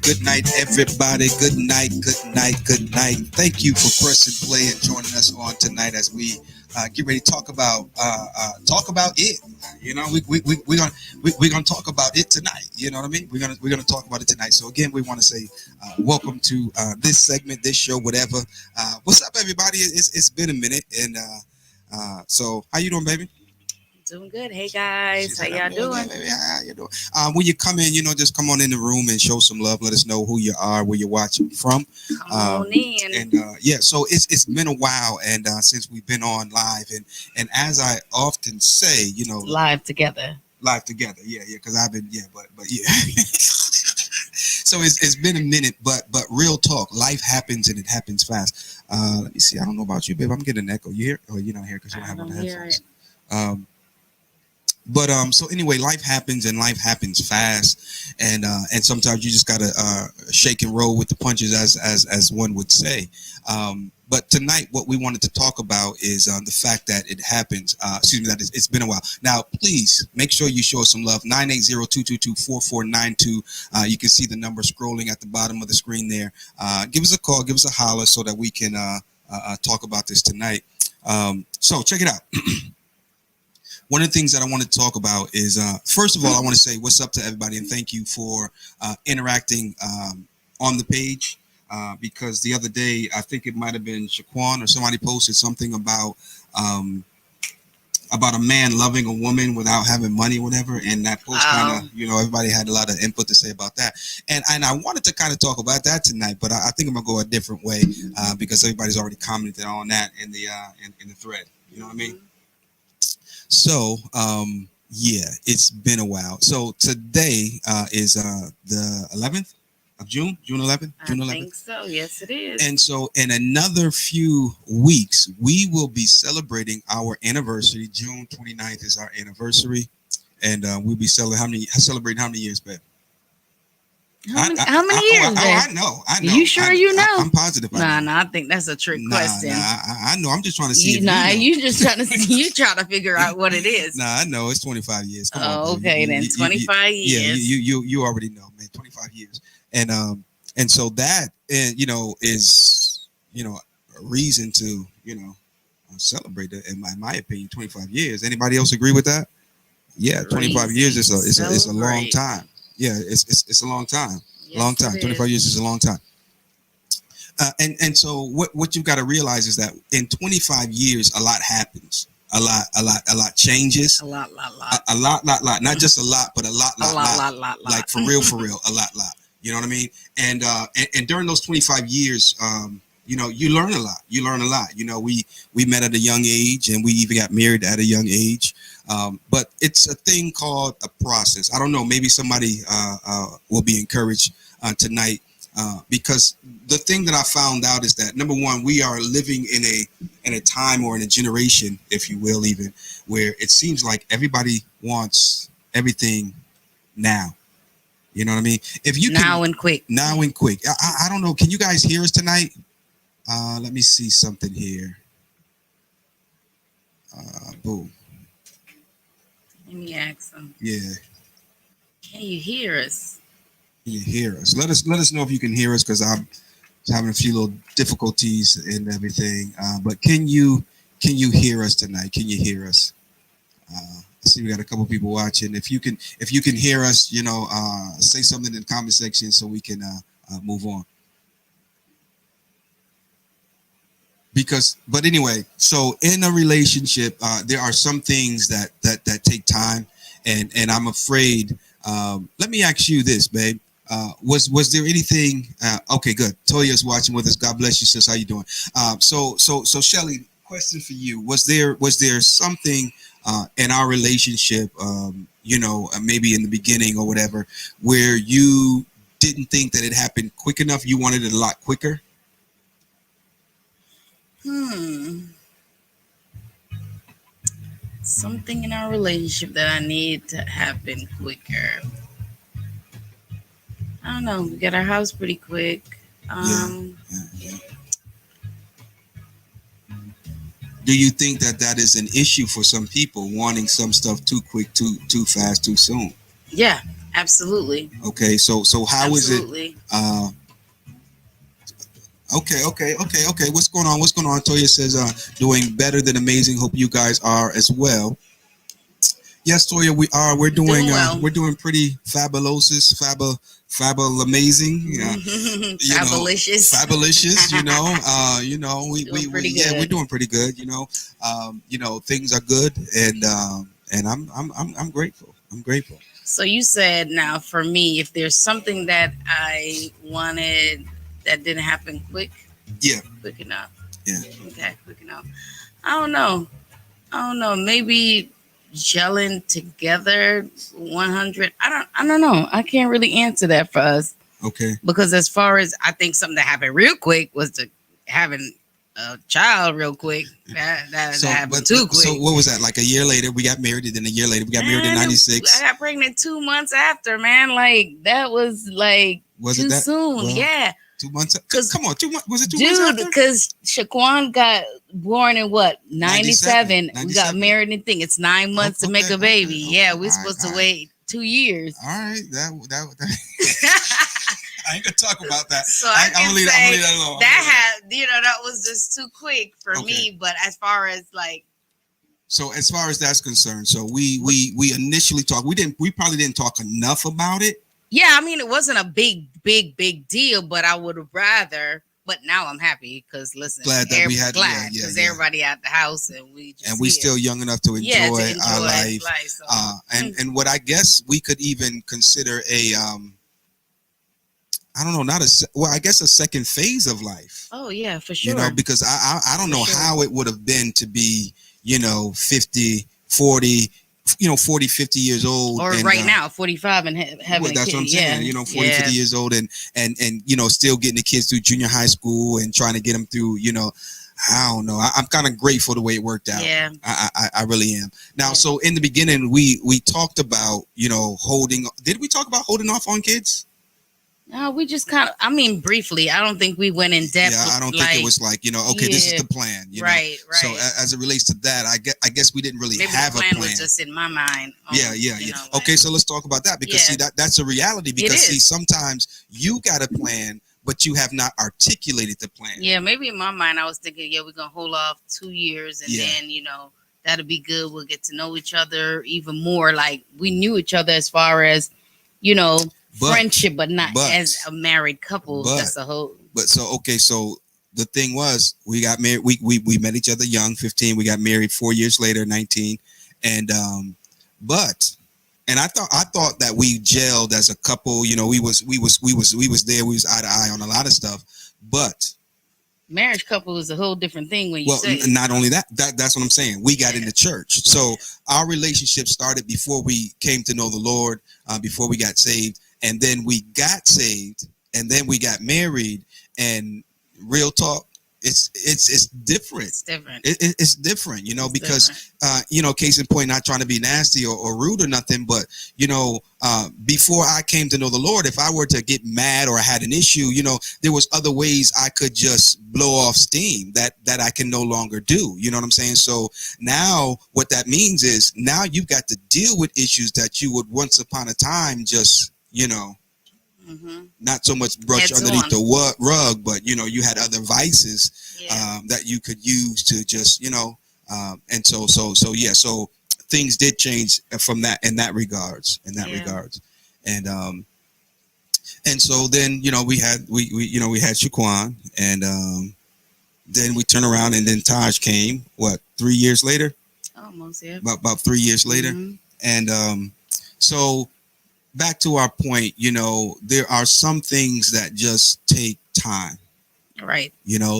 Good night, everybody. Good night, good night, good night. Thank you for pressing play and joining us on tonight as we get ready to talk about it. You know, we're gonna talk about it tonight. You know what I mean? We're gonna talk about it tonight. So again, we want to say welcome to this segment, this show, whatever. What's up, everybody? It's been a minute, and so how you doing, baby? Doing good. Hey guys, how Said, I'm y'all doing good, doing? baby. How you doing? When you come in, just come on in the room and show some love. Let us know who you are, where you're watching from. Come on in. And yeah, so it's been a while, and since we've been on live, and as I often say, Live together. live together, yeah, because I've been, yeah, but yeah. So it's been a minute, but real talk, life happens and it happens fast. Let me see. I don't know about you, babe. I'm getting an echo. You hear? Oh, you're not here because you don't I have on don't the hear headphones. it. But so anyway, life happens and life happens fast, and sometimes you just gotta shake and roll with the punches, as one would say. But tonight, what we wanted to talk about is the fact that it happens. Excuse me, that it's been a while. Now, please make sure you show us some love. 980-222-4492. You can see the number scrolling at the bottom of the screen there. Give us a call, give us a holler, so that we can talk about this tonight. So check it out. One of the things that I want to talk about is, first of all, I want to say what's up to everybody and thank you for interacting on the page. Because the other day, I think it might have been Shaquan or somebody posted something about a man loving a woman without having money, whatever. And that post kind of, everybody had a lot of input to say about that. And I wanted to kind of talk about that tonight, but I think I'm gonna go a different way because everybody's already commented on that in the in the thread. You know what I mean? So, yeah, it's been a while. So today is the 11th of June, June 11th, June I 11th. think so. Yes, it is. And so in another few weeks, we will be celebrating our anniversary. June 29th is our anniversary. And we'll be celebrating how many years, babe? How many years? I know. You sure you know? I'm positive. Nah. I think that's a trick question. I know. I'm just trying to see. You just trying to you try to figure out what it is. Nah, I know it's 25 years. Come on. Okay, then 25 years. Yeah, you already know, man. 25 years, and so that is a reason to celebrate it. In my opinion, 25 years. Anybody else agree with that? Yeah, 25 years is a long time. Yeah, it's a long time. Yes, Long time. 25 years is a long time. And so what you've got to realize is that in 25 years, a lot happens. A lot changes. A lot. A lot. Not just a lot, but a lot. Like for real, a lot. You know what I mean? And during those 25 years, you learn a lot. You learn a lot. We met at a young age, and we even got married at a young age. But it's a thing called a process. I don't know. Maybe somebody will be encouraged tonight because the thing that I found out is that number one, we are living in a time or in a generation, if you will, even where it seems like everybody wants everything now. You know what I mean? If you now and quick. I don't know. Can you guys hear us tonight? Let me see something here. Boom. Let me ask them. Yeah. Can you hear us? Can you hear us? Let us know if you can hear us because I'm having a few little difficulties and everything. But can you hear us tonight? Can you hear us? I see we got a couple people watching. If you can hear us, say something in the comment section so we can move on. But anyway, so in a relationship, there are some things that take time, and I'm afraid. Let me ask you this, babe. Was there anything? Okay, good. Toya's watching with us. God bless you, sis. How you doing? So Shelly, question for you: Was there something in our relationship, maybe in the beginning or whatever, where you didn't think that it happened quick enough? You wanted it a lot quicker. Something in our relationship that I need to happen quicker. I don't know. We got our house pretty quick. Yeah. Do you think that is an issue for some people wanting some stuff too quick, too fast, too soon? Yeah, Absolutely. Okay, so how is it? Absolutely. Okay. What's going on? What's going on? Toya says, doing better than amazing. Hope you guys are as well. Yes, Toya, we are. Doing well. We're doing pretty fabulous, amazing. Yeah, fabulous. We're doing pretty good. Things are good, and I'm grateful. I'm grateful. So you said, now for me, if there's something that I wanted that didn't happen quick enough. Yeah. Okay, quick enough. I don't know. Maybe gelling together 100. I don't know. I can't really answer that for us. Okay. Because as far as I think something that happened real quick was having a child real quick. That happened too quick. So what was that? Like a year later, we got married, and then a year later, we got married in '96. I got pregnant 2 months after, man. Like that was like too soon. Well, yeah. 2 months. Come on, 2 months. Was it 2 months after? Dude, because Shaquan got born in what? 97. We got married and thing. It's 9 months to make a baby. Okay. Yeah, we're supposed to wait 2 years. All right. That I ain't gonna talk about that. So I'm leave that alone. That was just too quick for me. But as far as that's concerned, so we initially talked. We probably didn't talk enough about it. Yeah, I mean, it wasn't a big deal, but I would have rather. But now I'm happy because listen, because everybody at the house and we still young enough to enjoy our life. So. And what I guess we could even consider I don't know, I guess a second phase of life. Oh yeah, for sure. Because I don't know how it would have been to be, 50, 40, 40, 50 years old. Or now, 45 and having a kid. That's what I'm saying, 40, 50 years old and still getting the kids through junior high school and trying to get them through, I don't know. I'm kind of grateful the way it worked out. Yeah. I really am. Now, so in the beginning, we talked about, did we talk about holding off on kids? No, we just briefly. I don't think we went in depth. Yeah, I don't think it was like, this is the plan. Right. So as it relates to that, I guess we didn't really have a plan. The plan was just in my mind. Yeah. Okay, so let's talk about that because that's a reality. Because sometimes you got a plan, but you have not articulated the plan. Yeah, maybe in my mind I was thinking, we're gonna hold off 2 years and then that'll be good. We'll get to know each other even more. Like we knew each other as far as friendship, but not as a married couple. That's a whole. So the thing was, we got married. We met each other young, 15. We got married 4 years later, 19, and I thought that we gelled as a couple. We was there. We was eye to eye on a lot of stuff, but. Marriage couple is a whole different thing when you say. Not only that's what I'm saying. We got into church, so our relationship started before we came to know the Lord, before we got saved. And then we got saved, and then we got married. And real talk, it's different. It's different. It's different, because case in point, not trying to be nasty or rude or nothing, but before I came to know the Lord, if I were to get mad or I had an issue, there was other ways I could just blow off steam that I can no longer do. You know what I'm saying? So now what that means is now you've got to deal with issues that you would once upon a time just not so much brush underneath the rug, but you had other vices that you could use to just and so things did change from that in that regards and so then we had Shaquan, and then we turn around and then Taj came 3 years later, almost about 3 years later, and so back to our point, there are some things that just take time. Right.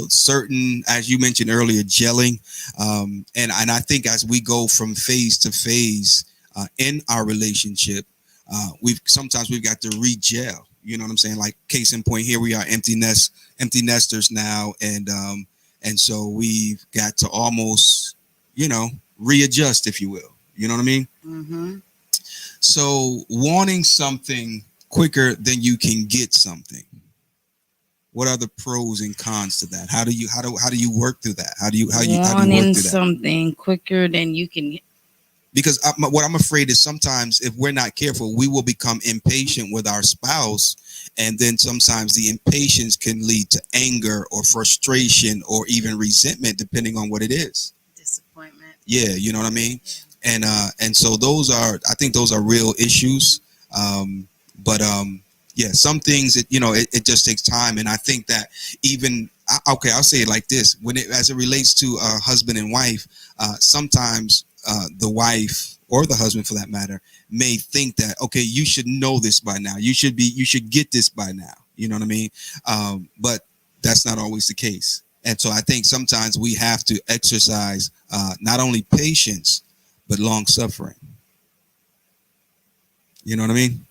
Certain, as you mentioned earlier, gelling. And I think as we go from phase to phase in our relationship, we've got to re-gel. You know what I'm saying? Like case in point, here we are empty nesters now. And so we've got to almost, readjust, if you will. You know what I mean? Mm-hmm. So wanting something quicker than you can get something. What are the pros and cons to that? How do you work through that? How do you work through that? Wanting something quicker than you can. because what I'm afraid is sometimes if we're not careful, we will become impatient with our spouse, and then sometimes the impatience can lead to anger or frustration or even resentment, depending on what it is. Disappointment. Yeah, you know what I mean. And so those are, I think those are real issues. But yeah, some things it just takes time, and I think that even okay, I'll say it like this: as it relates to husband and wife, sometimes the wife or the husband, for that matter, may think that, okay, you should know this by now. You should get this by now. You know what I mean? But that's not always the case. And so I think sometimes we have to exercise not only patience but long suffering. You know what I mean?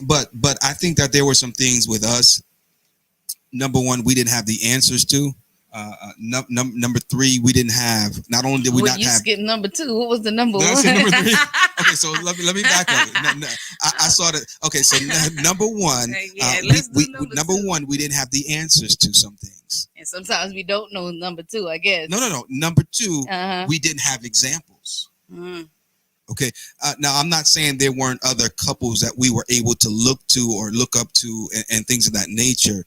But I think that there were some things with us. Number one, we didn't have the answers to. Number three, we didn't have. Not only did we not you have. Skipped number two. What was the number Did I one? say number three? Okay, so let me back up. I saw that. Okay, so number one, number one, we didn't have the answers to some things. And sometimes we don't know number two, I guess. No. Number two, we didn't have examples. Okay. Now, I'm not saying there weren't other couples that we were able to look to or look up to and things of that nature.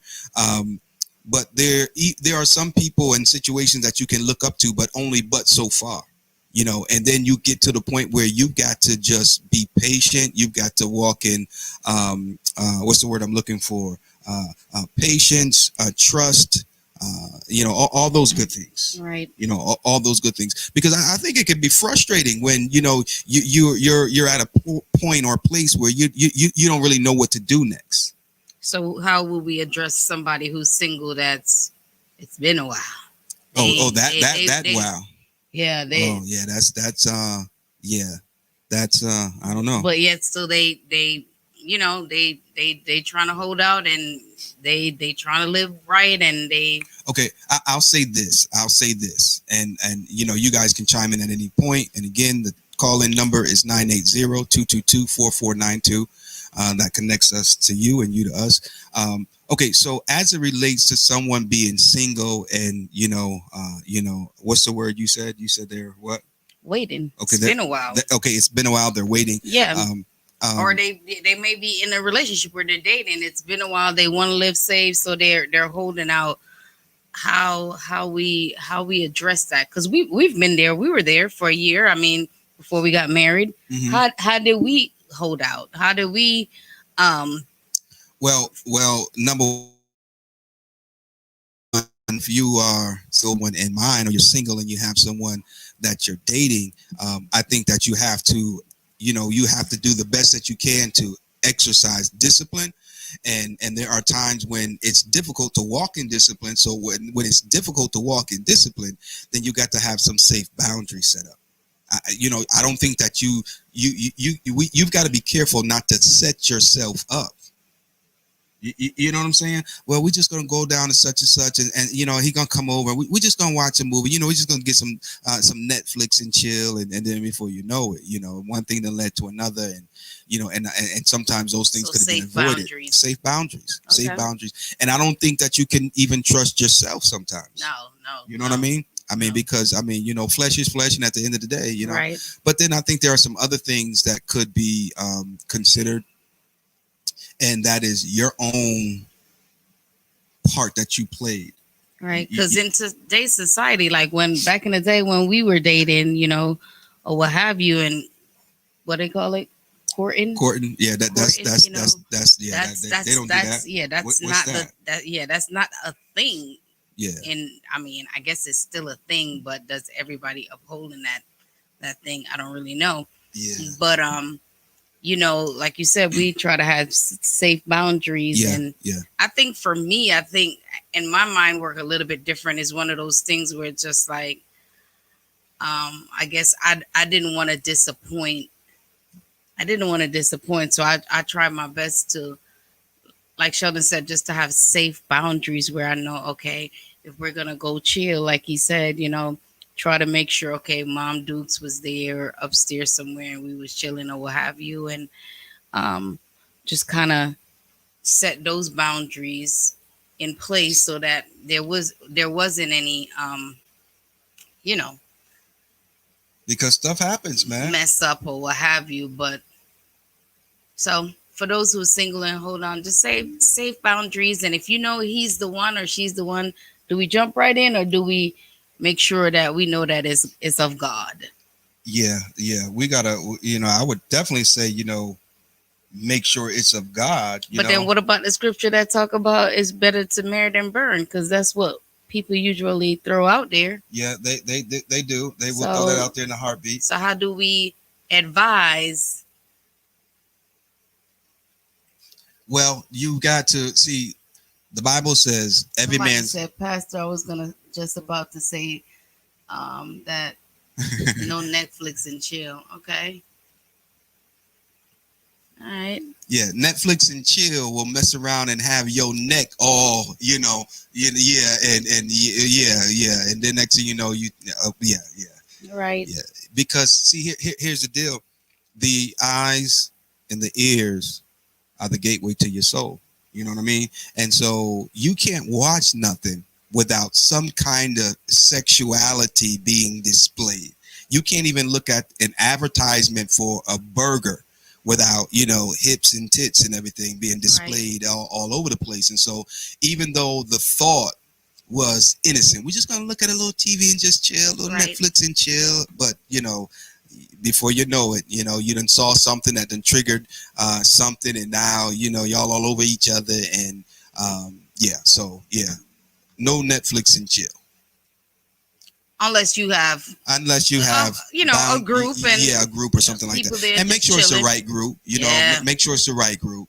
But there are some people and situations that you can look up to, but so far, and then you get to the point where you've got to just be patient. You've got to walk in, what's the word I'm looking for? Patience, trust, all those good things, right? All those good things, because I think it can be frustrating when you're at a point or place where you don't really know what to do next. So how will we address somebody who's single? It's been a while. Wow. Yeah. That's I don't know. But yet still they trying to hold out, and they trying to live right, and they. Okay, I'll say this, and you guys can chime in at any point. And again, the call-in number is 980-222-4492. That connects us to you and you to us. Okay, so as it relates to someone being single and what's the word you said? You said they're what? Waiting. Okay, it's been a while. It's been a while. They're waiting. Yeah. Or they may be in a relationship where they're dating. It's been a while. They want to live safe, so they're holding out. How we address that? Because we've been there. We were there for a year. I mean, before we got married. Mm-hmm. How did we hold out? How did we? Well, number one, if you are someone in mind, or you're single and you have someone that you're dating, I think that you have to do the best that you can to exercise discipline. And there are times when it's difficult to walk in discipline. So when it's difficult to walk in discipline, then you got to have some safe boundaries set up. I don't think that you've got to be careful not to set yourself up. You know what I'm saying? Well, we're just gonna go down to such and such, and he gonna come over. We're just gonna watch a movie. We're just gonna get some Netflix and chill, and then before you know it, one thing that led to another, and and sometimes those things could have been avoided. Safe boundaries, okay. Safe boundaries, and I don't think that you can even trust yourself sometimes. No. You know what I mean? Because flesh is flesh, and at the end of the day, Right. But then I think there are some other things that could be considered. And that is your own part that you played. Right. Because in today's society, like when back in the day when we were dating, or what have you, and what they call it, courting. Yeah, they don't do that. Yeah, that's not that's not a thing. Yeah. And I guess it's still a thing, but does everybody upholding that thing? I don't really know. Yeah. But like you said, we try to have safe boundaries. And I think for me, in my mind work a little bit different. Is one of those things where it's just like, I guess I didn't want to disappoint. So I tried my best to, like Sheldon said, just to have safe boundaries where I know, okay, if we're going to go chill, like he said, try to make sure, okay, Mom Dukes was there upstairs somewhere and we was chilling or what have you. And just kind of set those boundaries in place so that there wasn't any because stuff happens, man. mess up or what have you. But so for those who are single and hold on, just say safe boundaries. And if you know he's the one or she's the one, do we jump right in or do we make sure that we know that it's of God? Yeah, we gotta, I would definitely say, make sure it's of God. But then what about the scripture that talk about it's better to marry than burn? Because that's what people usually throw out there. Yeah, they do. They will throw that out there in a heartbeat. So how do we advise? Well, you got to see, the Bible says every man said, Pastor, I was just about to say that no Netflix and chill. Okay. All right. Yeah, Netflix and chill will mess around and have your neck all, and then next thing you know, Right. Yeah, because see, here's the deal: the eyes and the ears are the gateway to your soul. You know what I mean? And so you can't watch nothing without some kind of sexuality being displayed. You can't even look at an advertisement for a burger without, hips and tits and everything being displayed all over the place. And so even though the thought was innocent, we're just going to look at a little TV and just chill, a little Netflix and chill. But, before you know it, you done saw something that done triggered something. And now, y'all all over each other. And no Netflix and chill. Unless you have a group and a group or something like that, and make sure it's the right group. Make sure it's the right group.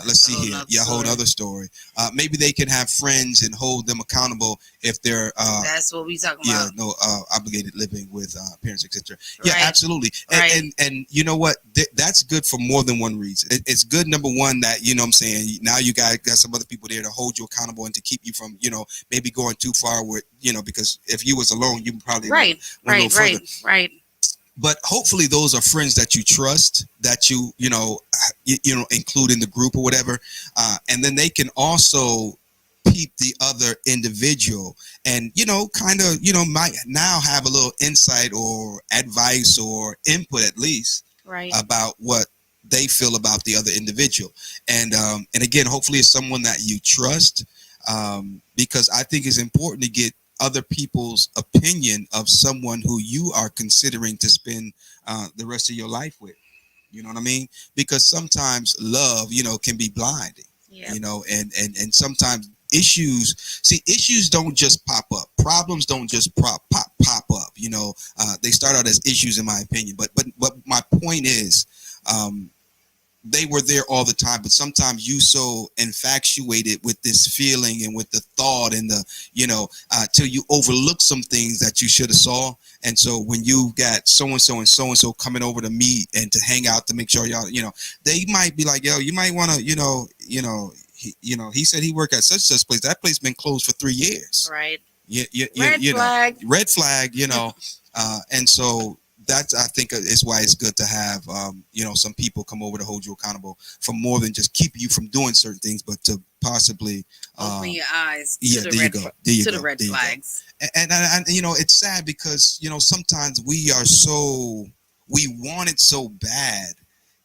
Let's see here. Yeah, whole other story. Maybe they can have friends and hold them accountable if they're. That's what we talking about. Obligated living with parents, etc. Yeah, absolutely. And you know what? That's good for more than one reason. It's good, number one, that what I'm saying, now you got some other people there to hold you accountable and to keep you from maybe going too far with because if you was alone, you probably right. But hopefully those are friends that you trust, that you include in the group or whatever, and then they can also peep the other individual and might now have a little insight or advice or input at least about what they feel about the other individual. And again, hopefully it's someone that you trust, because I think it's important to get other people's opinion of someone who you are considering to spend the rest of your life with. You know what I mean? Because sometimes love, can be blinding. And sometimes issues don't just pop up. Problems don't just pop up. They start out as issues, in my opinion. But my point is, they were there all the time, but sometimes you so infatuated with this feeling and with the thought and till you overlook some things that you should have saw. And so when you got so-and-so and so-and-so coming over to meet and to hang out to make sure y'all, they might be like, yo, you might want to, he said he worked at such place. That place been closed for 3 years. Right. Red flag, and so that's, I think, is why it's good to have, some people come over to hold you accountable for more than just keep you from doing certain things, but to possibly open your eyes to the red flags. And it's sad because, sometimes we want it so bad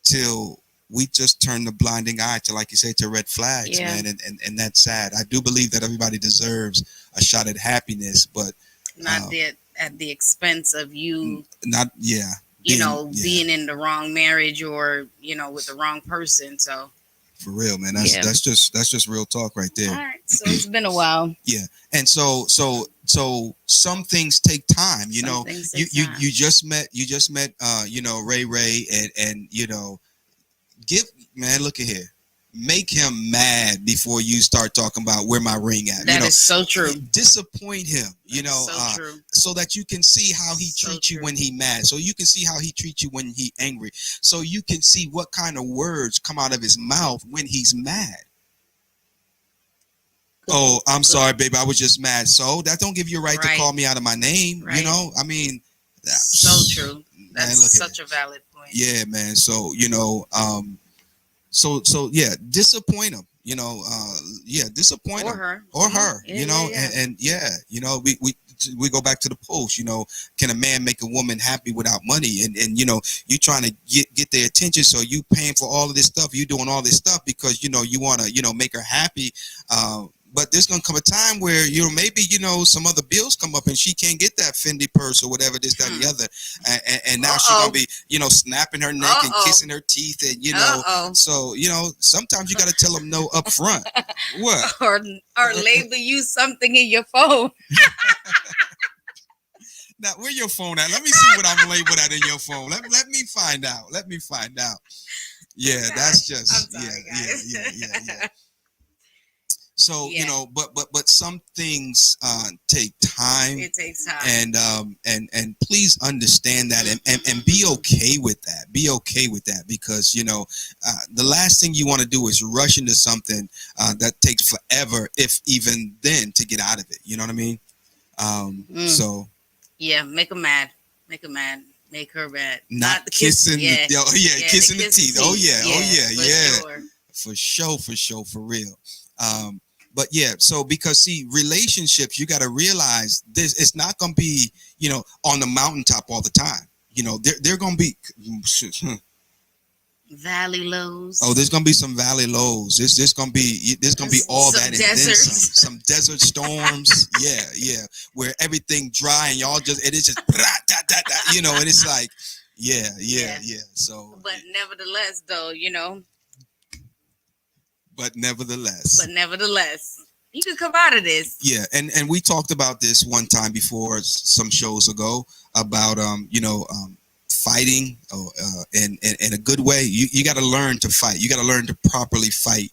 till we just turn the blinding eye to, like you say, to red flags, man. And that's sad. I do believe that everybody deserves a shot at happiness, but not at the expense of you being in the wrong marriage or with the wrong person. So for real, man, that's just real talk right there. All right, so it's been a while. Yeah. And so some things take time. You just met Ray and look at here. Make him mad before you start talking about where my ring at. That is so true. Disappoint him, so that you can see how he treats you when he mad. So you can see how he treats you when he angry. So you can see what kind of words come out of his mouth when he's mad. Oh, I'm sorry, baby. I was just mad. So that don't give you a right to call me out of my name. Right. I mean, so true. That's such a valid point. Yeah, man. So So yeah, disappoint him. Disappoint him her or her. Yeah, and we we go back to the post. You know, can a man make a woman happy without money? And you know, you trying to get their attention, so you paying for all of this stuff. You doing all this stuff because you know you want to make her happy. But there's gonna come a time where maybe some other bills come up and she can't get that Fendi purse or whatever, this, that, and the other, and now she's gonna be snapping her neck and kissing her teeth, and so sometimes you gotta tell them no up front. What? or label you something in your phone. Now, where your phone at? Let me see what I'm labeled at in your phone. Let me find out. Let me find out. Yeah, that's just I'm sorry, guys. yeah. So but some things take time. It takes time, and please understand that, and be okay with that. Be okay with that, because the last thing you want to do is rush into something that takes forever, if even then, to get out of it. You know what I mean? So yeah, make her mad. Make her mad. Make her mad. Not the kissing. Kissing the teeth. Oh yeah. For sure, for real. But yeah, so because see, relationships, you got to realize this. It's not gonna be on the mountaintop all the time. They're gonna be valley lows. Oh, there's gonna be some valley lows. There's gonna be all that, and then some desert storms. yeah, where everything dry and y'all just, it is just and it's like yeah. So, but nevertheless, though, But nevertheless, you can come out of this. Yeah, and we talked about this one time before, some shows ago, about fighting in a good way. You got to learn to fight. You got to learn to properly fight.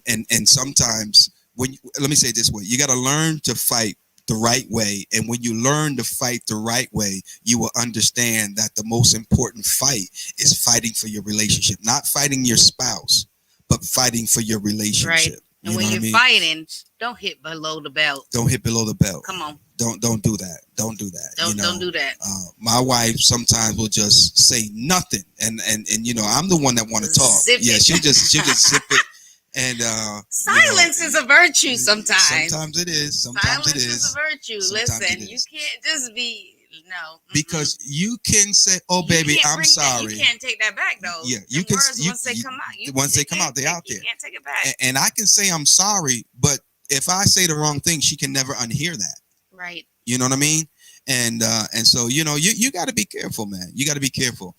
And sometimes let me say it this way: you got to learn to fight the right way. And when you learn to fight the right way, you will understand that the most important fight is fighting for your relationship, not fighting your spouse, but fighting for your relationship. Right. And when you're fighting, don't hit below the belt. Don't hit below the belt. Come on. Don't do that. Don't do that. Don't do that. My wife sometimes will just say nothing, and I'm the one that want to talk. She'll just zip it. And silence is a virtue sometimes. Sometimes it is. Sometimes it is. Silence is a virtue. Listen, you can't just be. No. Because you can say, "Oh, baby, I'm sorry." You can't take that back, though. Yeah, you can. Once they come out, they're out there. You can't take it back. And I can say I'm sorry, but if I say the wrong thing, she can never unhear that. Right. You know what I mean? And so you got to be careful, man. You got to be careful.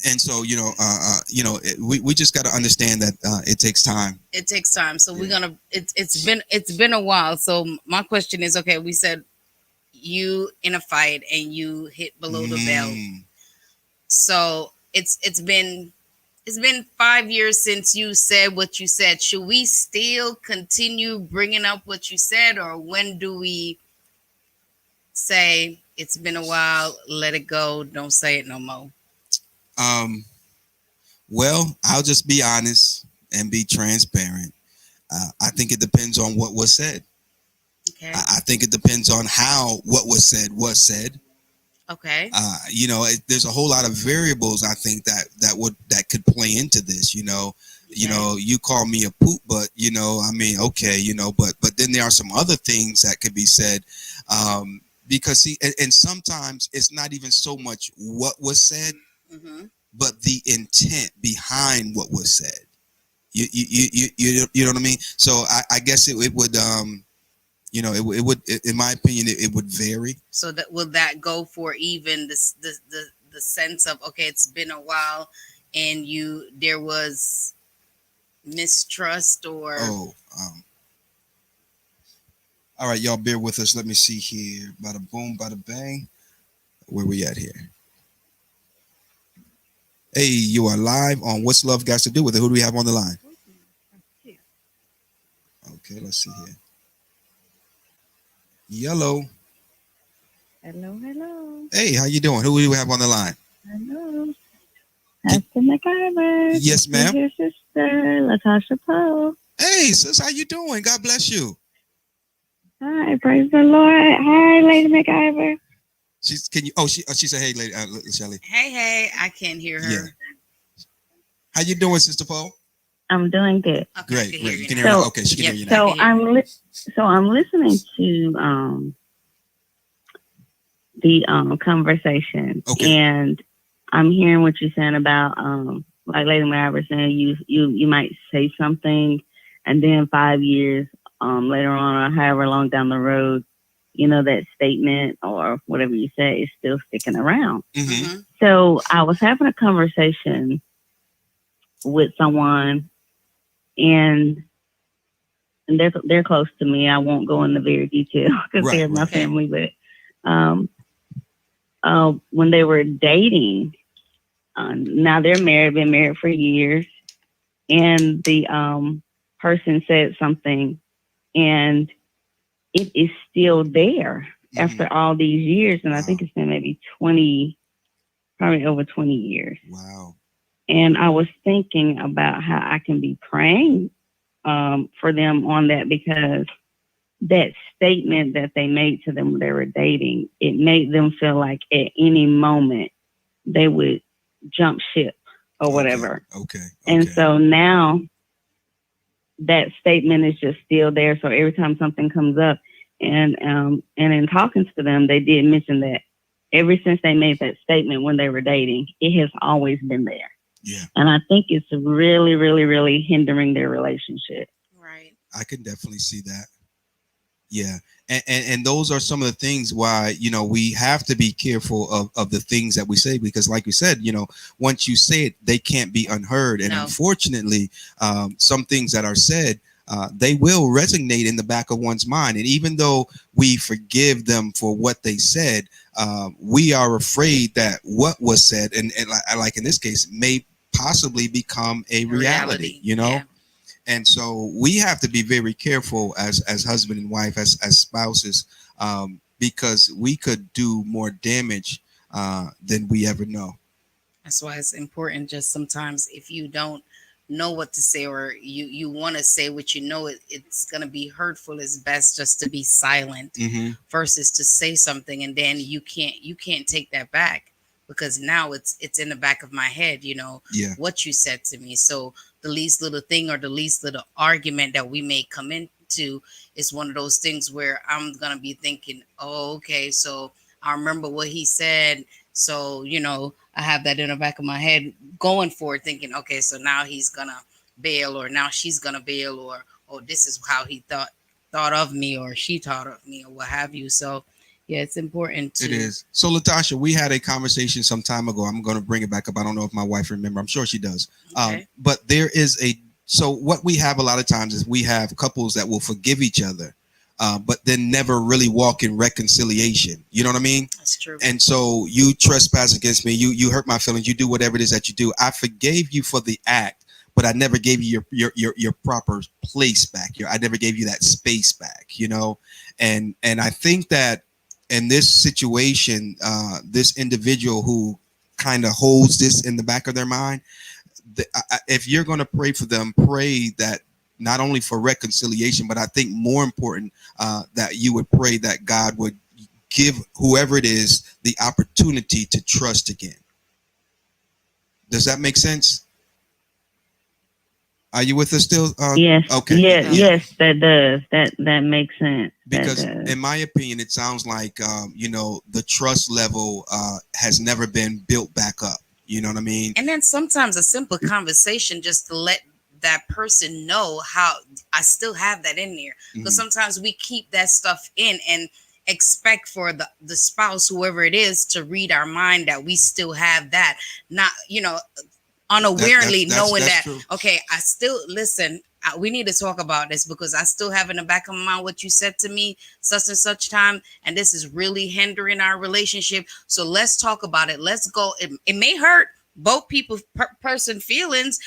And so we just got to understand that it takes time. It takes time. So we're gonna. It's been a while. So my question is, okay, we said you in a fight and you hit below the belt. So it's been 5 years since you said what you said. Should we still continue bringing up what you said, or when do we say it's been a while, let it go, don't say it no more? Well, I'll just be honest and be transparent. I think it depends on what was said. Okay. I think it depends on how what was said. Okay. There's a whole lot of variables, I think, that could play into this. Okay. You call me a poop, but okay, but then there are some other things that could be said, because see, and sometimes it's not even so much what was said, but the intent behind what was said. You know what I mean? So I guess it would. It would, in my opinion, it would vary. So will that go for even the sense of, okay, it's been a while, and there was mistrust or? All right, y'all, bear with us. Let me see here. Bada boom, bada bang. Where we at here? Hey, you are live on What's Love Got to Do with It. Who do we have on the line? Okay, let's see here. Hello. Hello. Hey, how you doing? Who do we have on the line? Hello. Esther McIver. Yes, ma'am. Your sister, Latasha Poe. Hey, sis, how you doing? God bless you. Hi, praise the Lord. Hi, Lady McIver. She said, hey, Lady Shelly. Hey, I can't hear her. Yeah. How you doing, Sister Poe? I'm doing good. Great. You can hear you. Okay, she can hear you now. So I'm listening to the conversation, and I'm hearing what you're saying about like Lady Mary was saying, you might say something, and then 5 years later on, or however long down the road, that statement or whatever you say is still sticking around. Mm-hmm. So I was having a conversation with someone, and they're close to me. I won't go into very detail because they're my family, but when they were dating, now they're married, been married for years, and the person said something, and it is still there after all these years, and I think it's been maybe probably over 20 years. Wow. And I was thinking about how I can be praying for them on that, because that statement that they made to them when they were dating, it made them feel like at any moment they would jump ship or whatever. Okay. And so now that statement is just still there. So every time something comes up, and in talking to them, they did mention that ever since they made that statement when they were dating, it has always been there. Yeah. And I think it's really, really, really hindering their relationship. Right. I can definitely see that. Yeah. And those are some of the things why, we have to be careful of the things that we say, because like we said, once you say it, they can't be unheard. And unfortunately, some things that are said, they will resonate in the back of one's mind. And even though we forgive them for what they said, we are afraid that what was said, and like in this case, may possibly become a reality. Yeah. And so we have to be very careful as husband and wife, as spouses, because we could do more damage than we ever know. That's why it's important, just sometimes if you don't know what to say, or you want to say what it's going to be hurtful, it's best just to be silent versus to say something, and then you can't take that back, because now it's in the back of my head, what you said to me. So the least little thing or the least little argument that we may come into is one of those things where I'm going to be thinking, oh, okay, so I remember what he said. So, I have that in the back of my head going forward, thinking, okay, so now he's going to bail, or now she's going to bail, or, oh, this is how he thought of me, or she thought of me, or what have you. So, yeah, it's important to. It is. So, Latasha, we had a conversation some time ago. I'm going to bring it back up. I don't know if my wife remembers. I'm sure she does. Okay. But there is so what we have a lot of times is we have couples that will forgive each other, but then never really walk in reconciliation. You know what I mean? That's true. And so you trespass against me. You hurt my feelings. You do whatever it is that you do. I forgave you for the act, but I never gave you your proper place back. I never gave you that space back. And I think that in this situation, this individual who kind of holds this in the back of their mind, if you're going to pray for them, pray that not only for reconciliation, but I think more important, that you would pray that God would give whoever it is the opportunity to trust again. Does that make sense? Are you with us still? Yes. Okay. Yes, that does. That makes sense. Because in my opinion, it sounds like, the trust level has never been built back up. You know what I mean? And then sometimes a simple conversation just to let that person know how I still have that in there. Because sometimes we keep that stuff in and expect for the spouse, whoever it is, to read our mind that we still have that. Not, unawarely knowing that, true. Okay, I still listen. We need to talk about this because I still have in the back of my mind what you said to me such and such time, and this is really hindering our relationship. So let's talk about it. Let's go. It may hurt both people, person feelings,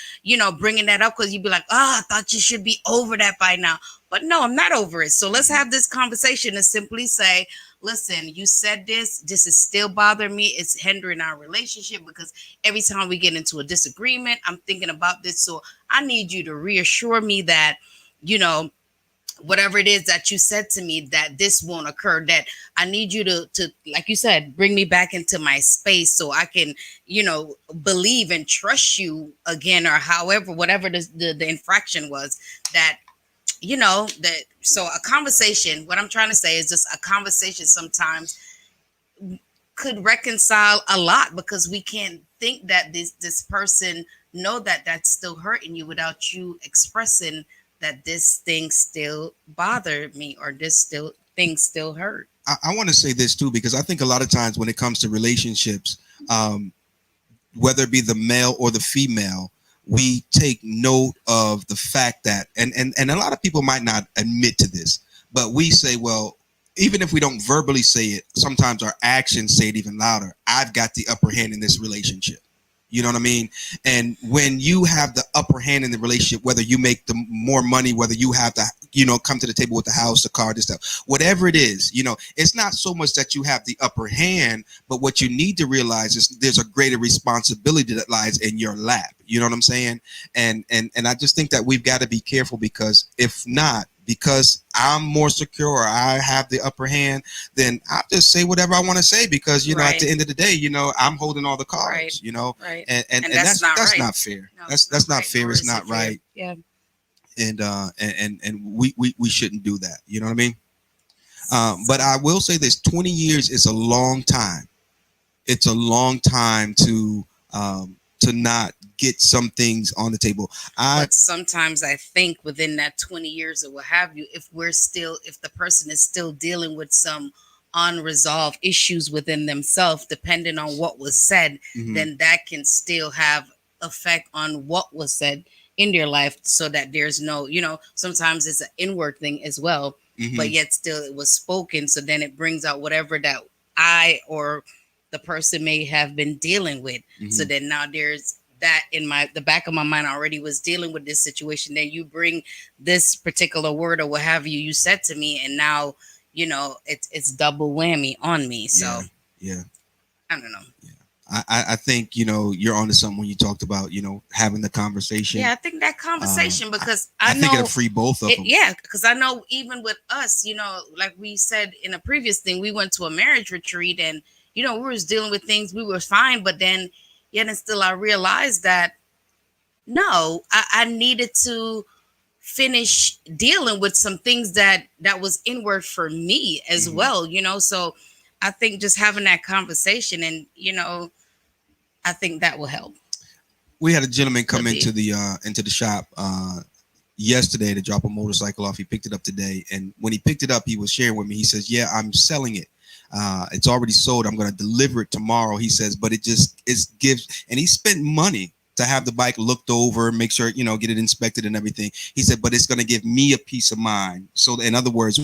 bringing that up, because you'd be like, I thought you should be over that by now. But no, I'm not over it. So let's have this conversation and simply say, listen, you said this is still bothering me. It's hindering our relationship, because every time we get into a disagreement, I'm thinking about this. So I need you to reassure me that, whatever it is that you said to me, that this won't occur, that I need you to like you said, bring me back into my space so I can, believe and trust you again, or however, whatever the infraction was, that that. So a conversation, what I'm trying to say is just a conversation sometimes could reconcile a lot, because we can't think that this person know that that's still hurting you without you expressing that this thing still bothered me, or this still thing still hurt. I want to say this too, because I think a lot of times when it comes to relationships, whether it be the male or the female, we take note of the fact that, and a lot of people might not admit to this, but we say, well, even if we don't verbally say it, sometimes our actions say it even louder. I've got the upper hand in this relationship. You know what I mean? And when you have the upper hand in the relationship, whether you make the more money, whether you have to, come to the table with the house, the car, this stuff, whatever it is, it's not so much that you have the upper hand, but what you need to realize is there's a greater responsibility that lies in your lap. You know what I'm saying? And I just think that we've got to be careful, because if not, because I'm more secure, or I have the upper hand, then I'll just say whatever I want to say, because Right. at the end of the day, I'm holding all the cards. Right. Right. And that's not right. not fair. No, That's not right, fair. nor It's is it not fair. right. Yeah. And we shouldn't do that. You know what I mean? But I will say this: 20 years is a long time. It's a long time to not get some things on the table. But sometimes I think within that 20 years or what have you, if the person is still dealing with some unresolved issues within themselves, depending on what was said, Mhm. then that can still have effect on what was said in their life, so that there's no, sometimes it's an inward thing as well, Mhm. but yet still it was spoken. So then it brings out whatever that I or the person may have been dealing with. Mhm. So then now there's that in the back of my mind already was dealing with this situation. Then you bring this particular word or what have you said to me, and now it's double whammy on me. So yeah. I don't know. Yeah. I think you're onto something when you talked about having the conversation. Yeah, I think that conversation, because I know think it'll free both of them. Yeah, because I know even with us, like we said in a previous thing, we went to a marriage retreat, and we was dealing with things, we were fine, but then yet and still I realized that no, I needed to finish dealing with some things that was inward for me as Mhm. well. So I think just having that conversation, and I think that will help. We had a gentleman come Could be. into the shop yesterday to drop a motorcycle off. He picked it up today, and when he picked it up, he was sharing with me. He says, "Yeah, I'm selling it. It's already sold. I'm going to deliver it tomorrow." He says, "But it gives," and he spent money to have the bike looked over, make sure get it inspected and everything. He said, "But it's going to give me a peace of mind." So, in other words,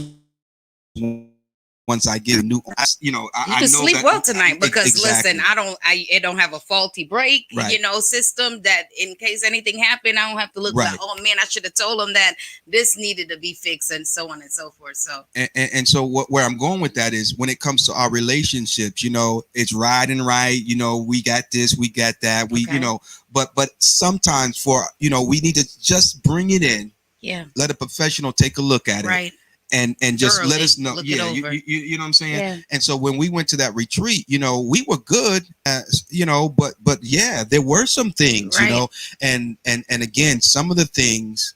once I get a new, You can I know sleep that, well tonight, because exactly. listen, it don't have a faulty brake, Right. System, that in case anything happened, I don't have to look Right. like, oh man, I should have told him that this needed to be fixed, and so on and so forth. So and so where I'm going with that is, when it comes to our relationships, it's riding right. We got this, we got that, we Okay. but sometimes we need to just bring it in, yeah, let a professional take a look at it, right. and just let Thoroughly us know. look it Yeah, over. you know what I'm saying. Yeah. And so when we went to that retreat, we were good, but yeah, there were some things, Right. and again, some of the things,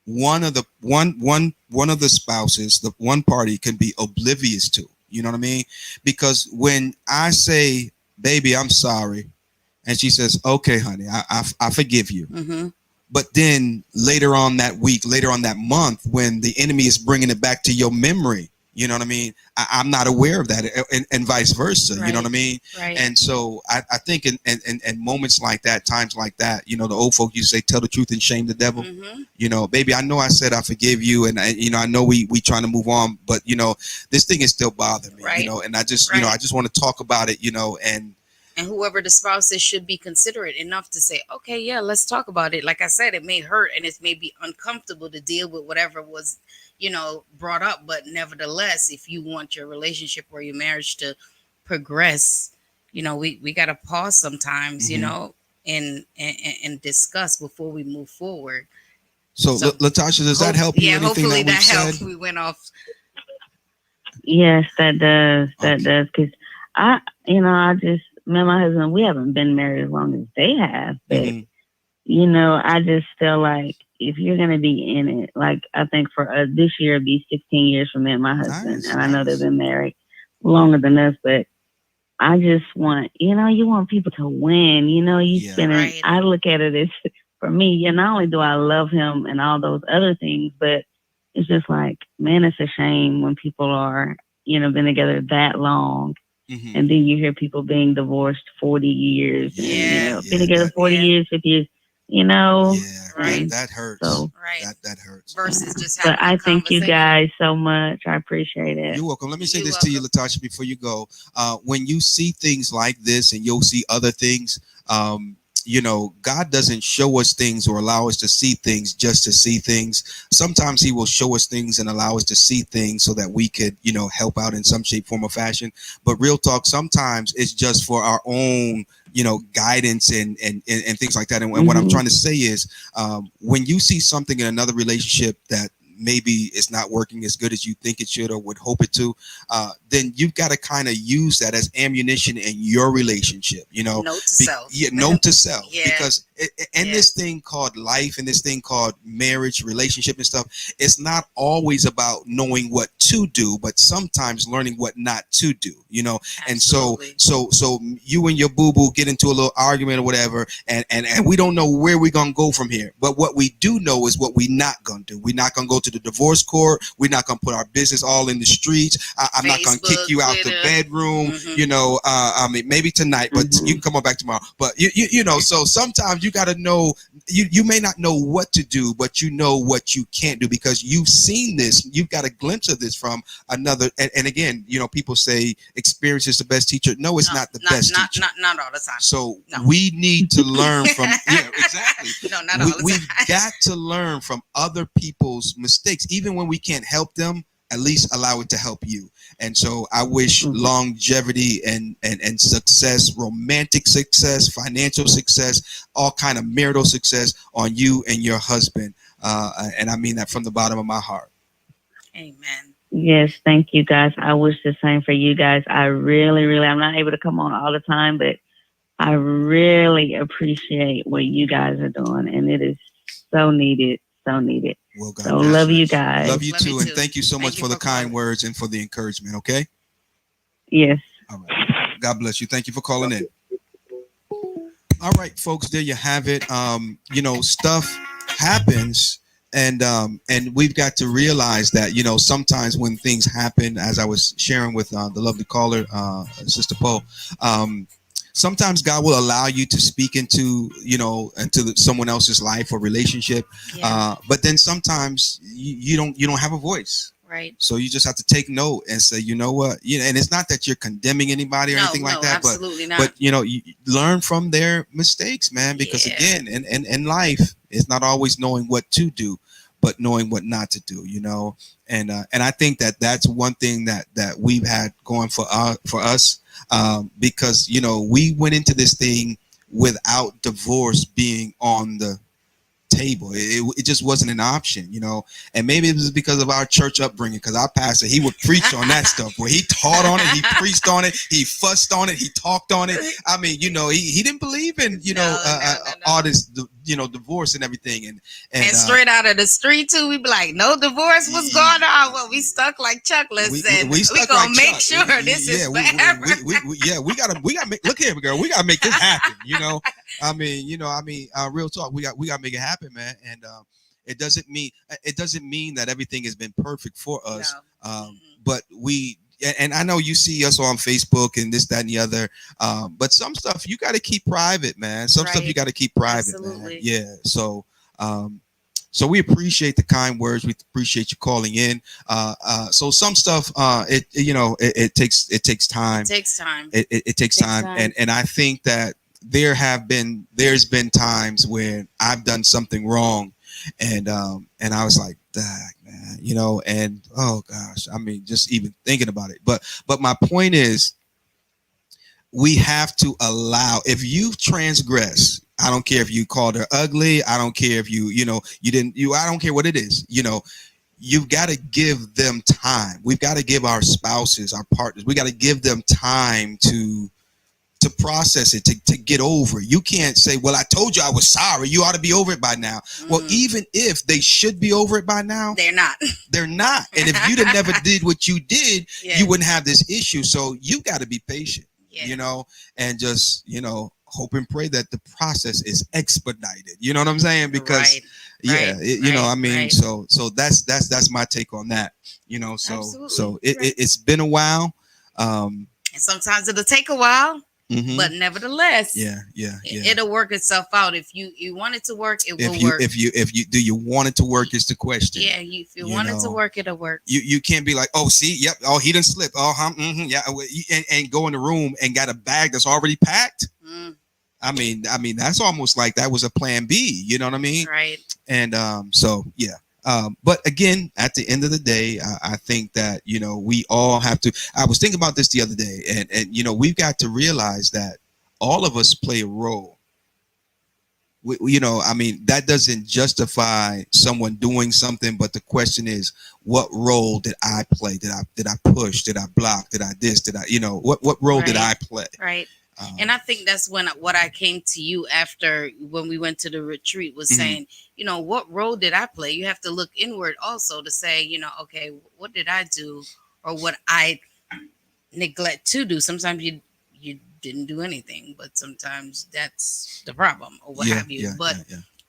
one of the spouses, the one party, can be oblivious to. You know what I mean? Because when I say, "Baby, I'm sorry," and she says, "Okay, honey, I forgive you," Mm-hmm. but then later on that week, later on that month, when the enemy is bringing it back to your memory, you know what I mean? I'm not aware of that, and vice versa. You know what I mean? Right. And so I think in moments like that, times like that, the old folk used to say, "Tell the truth and shame the devil." Mm-hmm. Baby, I know I said I forgive you, and I know we trying to move on, but this thing is still bothering me. Right. And I just Right. I just want to talk about it. And whoever the spouse is should be considerate enough to say, okay, yeah, let's talk about it. Like I said, it may hurt and it may be uncomfortable to deal with whatever was, brought up. But nevertheless, if you want your relationship or your marriage to progress, we got to pause sometimes, Mhm. and discuss before we move forward. So, Latasha, does that help you? Yeah, anything hopefully that helps. said? We went off. Yes, that does. That does. Because I just, me and my husband, we haven't been married as long as they have. But, I just feel like if you're going to be in it, like I think for us this year, it'd be 16 years for me and my husband. And I know they've been married longer than us, but I just want, you want people to win. I look at it as, for me, not only do I love him and all those other things, but it's just like, man, it's a shame when people are, been together that long. And then you hear people being divorced 40 years. Yeah. And, been together 40 years, 50 years, Yeah, right. That hurts. So, that hurts. Versus just having But I thank you guys so much. I appreciate it. You're welcome. Let me say this to you, Latasha, before you go. When you see things like this and you'll see other things, God doesn't show us things or allow us to see things just to see things. Sometimes he will show us things and allow us to see things so that we could, help out in some shape, form, or fashion. But real talk, sometimes it's just for our own, guidance and things like that. And what I'm trying to say is, when you see something in another relationship that maybe it's not working as good as you think it should or would hope it to, then you've got to kind of use that as ammunition in your relationship. Note to self. Yeah, note to self. Because this thing called life and this thing called marriage, relationship and stuff, it's not always about knowing what to do, but sometimes learning what not to do. And so you and your boo-boo get into a little argument or whatever, and we don't know where we're gonna go from here. But what we do know is what we're not gonna do. We're not gonna go to the divorce court. We're not gonna put our business all in the streets. I'm not gonna kick you out the bedroom. I mean, maybe tonight, but you can come on back tomorrow. But so sometimes you gotta know. You may not know what to do, but you know what you can't do because you've seen this. You've got a glimpse of this from another. And again, people say experience is the best teacher. No, it's not the best teacher. Not all the time. So we need to learn from. Yeah, exactly. No, not all the time. We've got to learn from other people's mistakes, even when we can't help them. At least allow it to help you. And so I wish longevity and success, romantic success, financial success, all kind of marital success on you and your husband. And I mean that from the bottom of my heart. Amen. Yes, thank you guys. I wish the same for you guys. I really, really, I'm not able to come on all the time, but I really appreciate what you guys are doing. And it is so needed, so needed. Well, God so love you guys. Love you too. And thank you so much for the kind words and for the encouragement. Okay. Yes. All right. God bless you. Thank you for calling in. All right, folks, there you have it. Stuff happens and we've got to realize that, sometimes when things happen, as I was sharing with the lovely caller, Sister Poe, sometimes God will allow you to speak into someone else's life or relationship. But then sometimes you don't have a voice. Right. So you just have to take note and say, you know what, and it's not that you're condemning anybody or anything like that, absolutely not. But you learn from their mistakes, man, because again, in life, it's not always knowing what to do, but knowing what not to do, and I think that's one thing that we've had going for us. Because we went into this thing without divorce being on the table. It just wasn't an option, and maybe it was because of our church upbringing, because our pastor, he would preach on that stuff where he taught on it, he preached on it, he fussed on it, he talked on it. I mean, he didn't believe in all this divorce and everything, and straight out of the street too, we be like, no divorce, what's going on? Well, we stuck like Chuckless, and we gonna make sure this is forever. We gotta make, look here, girl, we gotta make this happen. Real talk, we gotta make it happen, man. And it doesn't mean that everything has been perfect for us. No. But and I know you see us on Facebook and this, that, and the other. But some stuff you got to keep private, man. Some stuff you got to keep private, man. Yeah. So, so we appreciate the kind words. We appreciate you calling in. So some stuff, it takes time. It takes time. It takes time. And I think that there's been times where I've done something wrong, and I was like, man, and oh gosh, I mean, just even thinking about it. But my point is, we have to allow, if you've transgressed, I don't care if you called her ugly. I don't care if you know, you didn't, I don't care what it is, you know, you've got to give them time. We've got to give our spouses, our partners, we got to give them time to process it, to get over it. You can't say, well, I told you I was sorry. You ought to be over it by now. Well, even if they should be over it by now, they're not. They're not. And if you'd have never did what you did, you wouldn't have this issue. So you got to be patient, you know, and just, you know, hope and pray that the process is expedited. You know what I'm saying? Because you know, I mean, so that's my take on that, you know, so Absolutely. So it's been a while. And sometimes it'll take a while. But nevertheless, it'll work itself out. If you want it to work, it will work. If you do you want it to work is the question. Yeah, if you want it to work, it'll work. You can't be like, oh, see, yep, oh, he didn't slip. Oh, yeah, and go in the room and got a bag that's already packed. I mean, that's almost like that was a plan B. You know what I mean? Right. And so yeah. But again, at the end of the day, I think that, you know, we all have to, I was thinking about this the other day, and you know, we've got to realize that all of us play a role. You know, I mean, that doesn't justify someone doing something, but the question is, what role did I play? Did I push? Did I block? Did I this? Did I, you know, what role did I play? Right. And I think that's what I came to you after when we went to the retreat was saying, you know, what role did I play? You have to look inward also to say, you know, okay, what did I do or what I neglect to do? Sometimes you didn't do anything, but sometimes that's the problem or what have you. But,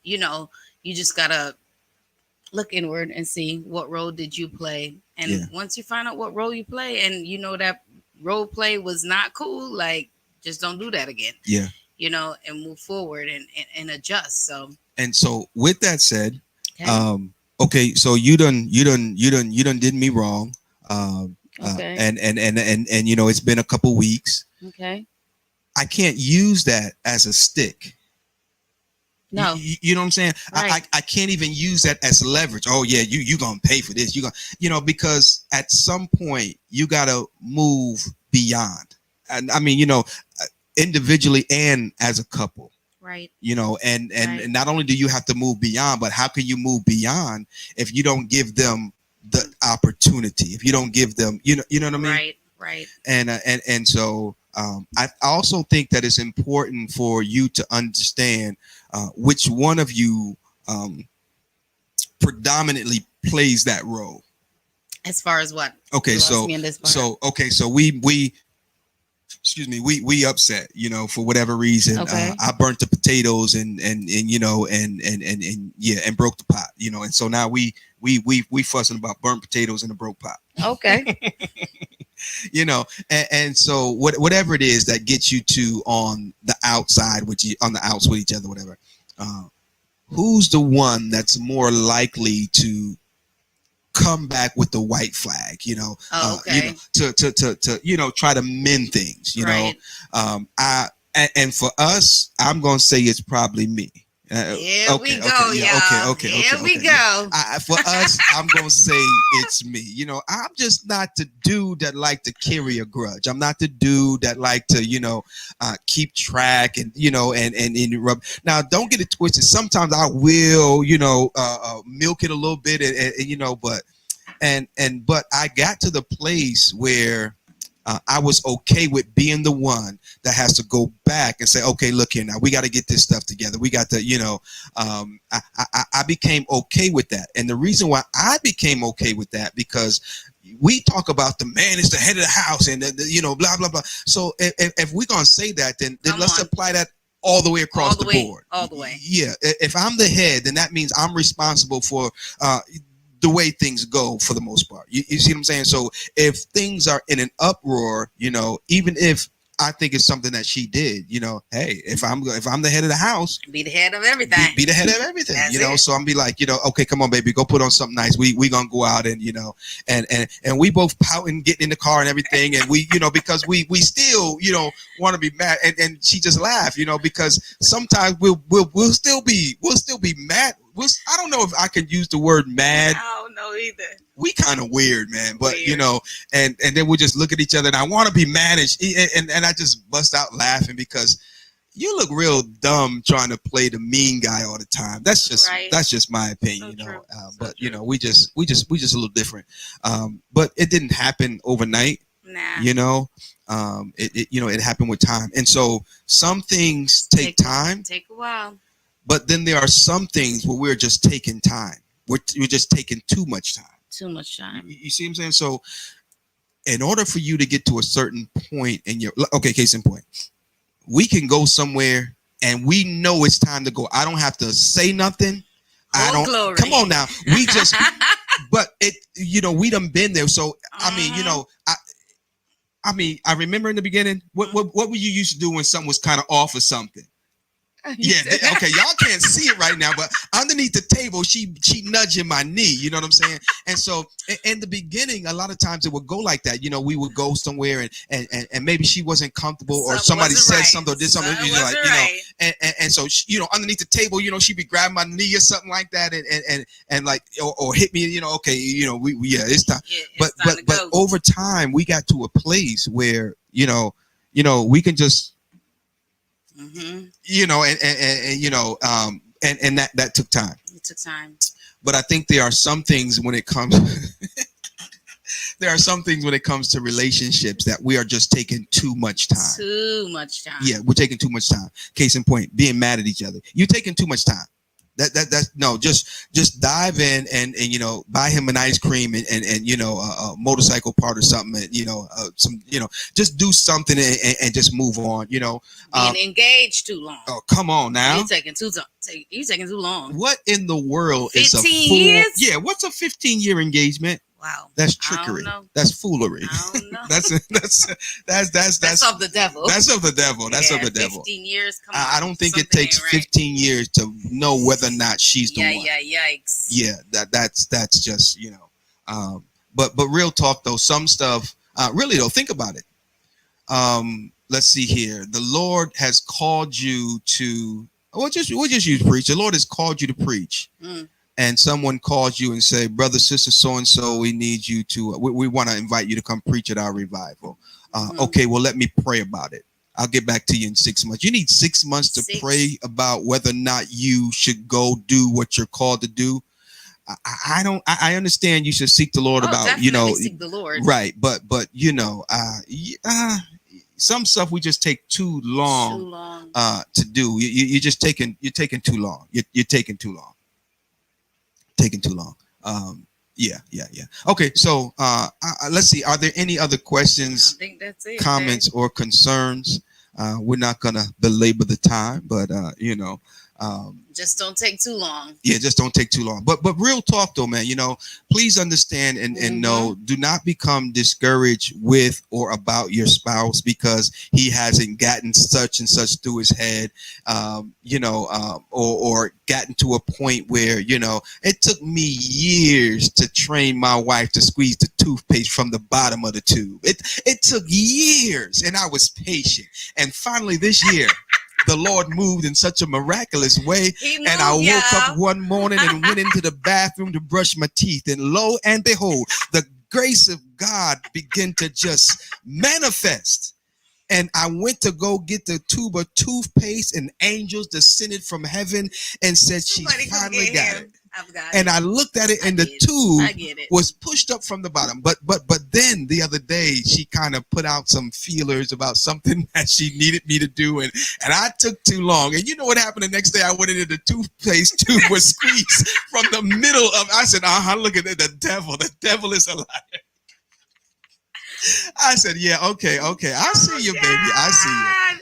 you know, you just got to look inward and see what role did you play. And once you find out what role you play and you know that role play was not cool, like, just don't do that again. Yeah. You know, and move forward and adjust. So with that said, okay, so you done did me wrong. Okay. And you know, it's been a couple weeks. Okay. I can't use that as a stick. No. You know what I'm saying? Right. I can't even use that as leverage. Oh yeah, you gonna pay for this. You know, because at some point you gotta move beyond. And I mean, you know, individually and as a couple, right? You know, and not only do you have to move beyond, but how can you move beyond if you don't give them the opportunity? If you don't give them, you know what I mean? Right. And so I also think that it's important for you to understand which one of you predominantly plays that role. As far as what? Okay, so we. Excuse me, we upset, you know, for whatever reason. Okay. I burnt the potatoes and you know and broke the pot, you know, and so now we fussing about burnt potatoes in a broke pot. Okay. You know, and so whatever it is that gets you two on the outside with each other, whatever. Who's the one that's more likely to come back with the white flag, you know, you know, to you know, try to mend things, you know. And for us, I'm gonna say it's probably me. Here we go. For us, I'm gonna say it's me. You know, I'm just not the dude that like to carry a grudge. I'm not the dude that like to, you know, keep track and, you know, and interrupt. Now, don't get it twisted. Sometimes I will, you know, milk it a little bit, and you know, but I got to the place where I was okay with being the one that has to go back and say, okay, look here now, we got to get this stuff together. We got to, you know, I became okay with that. And the reason why I became okay with that, because we talk about the man is the head of the house and, you know, blah, blah, blah. So if we're going to say that, then let's apply that all the way across the board. All the way. Yeah. If I'm the head, then that means I'm responsible for the way things go for the most part. You see what I'm saying? So if things are in an uproar, you know, even if I think it's something that she did, you know, hey, if I'm the head of the house, be the head of everything. Be the head of everything. You know, so I'm be like, you know, okay, come on, baby, go put on something nice. We gonna go out and, you know, and we both pouting, getting in the car and everything, and we, you know, because we still, you know, want to be mad, and she just laughed, you know, because sometimes we'll still be mad. I don't know if I can use the word mad. I don't know either. We kind of weird, man. But you know, and then we'll just look at each other, and I want to be mad, and I just bust out laughing because you look real dumb trying to play the mean guy all the time. That's just my opinion, So but we just a little different. But it didn't happen overnight. Nah. It happened with time, and so some things take time. Take a while. But then there are some things where we're just taking time. We're just taking too much time. Too much time. You see what I'm saying? So, in order for you to get to a certain point in your case in point, we can go somewhere and we know it's time to go. I don't have to say nothing. Glory. Come on now. We just, but it, we done been there. So I remember in the beginning, what were you used to do when something was kind of off or something? Yeah, okay, y'all can't see it right now, but underneath the table, she nudging my knee, you know what I'm saying? And so in the beginning, a lot of times it would go like that. We would go somewhere and maybe she wasn't comfortable or somebody said something or did something, and so underneath the table, she'd be grabbing my knee or something like that and like or hit me, it's time. Yeah, but over time we got to a place where we can just mm-hmm. And that took time. It took time. But I think there are some things when it comes to relationships that we are just taking too much time. Too much time. Yeah, we're taking too much time. Case in point, being mad at each other. You're taking too much time. That's no, just dive in and buy him an ice cream and a motorcycle part or something, and just do something and just move on. Being engaged too long. Oh, come on now. You're taking too long. What in the world is a 15 years? Yeah, what's a 15-year engagement? Wow, that's trickery. That's foolery. I don't know. that's of the devil. That's of the devil. That's of the devil. 15 years. Come I don't think it takes 15 years to know whether or not she's the one. Yeah, yikes. Yeah, that's just But real talk though, some stuff. Really though, think about it. Let's see here. The Lord has called you to. We'll just use preach. The Lord has called you to preach. And someone calls you and say, brother, sister, so-and-so, we need you to, we want to invite you to come preach at our revival. Okay, well, let me pray about it. I'll get back to you in 6 months. You need 6 months to pray about whether or not you should go do what you're called to do. I understand you should seek the Lord about, seek the Lord. Right. But some stuff we just take too long. To do. You're taking too long. You're taking too long. Taking too long. Yeah. Okay, so let's see. Are there any other questions, I think that's it, comments, or concerns? We're not gonna belabor the time, but just don't take too long. Yeah, just don't take too long. But real talk though, man, please understand and know, do not become discouraged with or about your spouse because he hasn't gotten such and such through his head, or gotten to a point where, it took me years to train my wife to squeeze the toothpaste from the bottom of the tube. It took years and I was patient. And finally this year, the Lord moved in such a miraculous way. And I woke up one morning and went into the bathroom to brush my teeth. And lo and behold, the grace of God began to just manifest. And I went to go get the tube of toothpaste, and angels descended from heaven and said, she finally got it. And I looked at it, and the tube was pushed up from the bottom. But then the other day, she kind of put out some feelers about something that she needed me to do, and I took too long. And you know what happened the next day? I went into the toothpaste tube was squeezed from the middle of. I said, look at it, the devil. The devil is a liar. I said, yeah, okay. I see you, baby. I see you.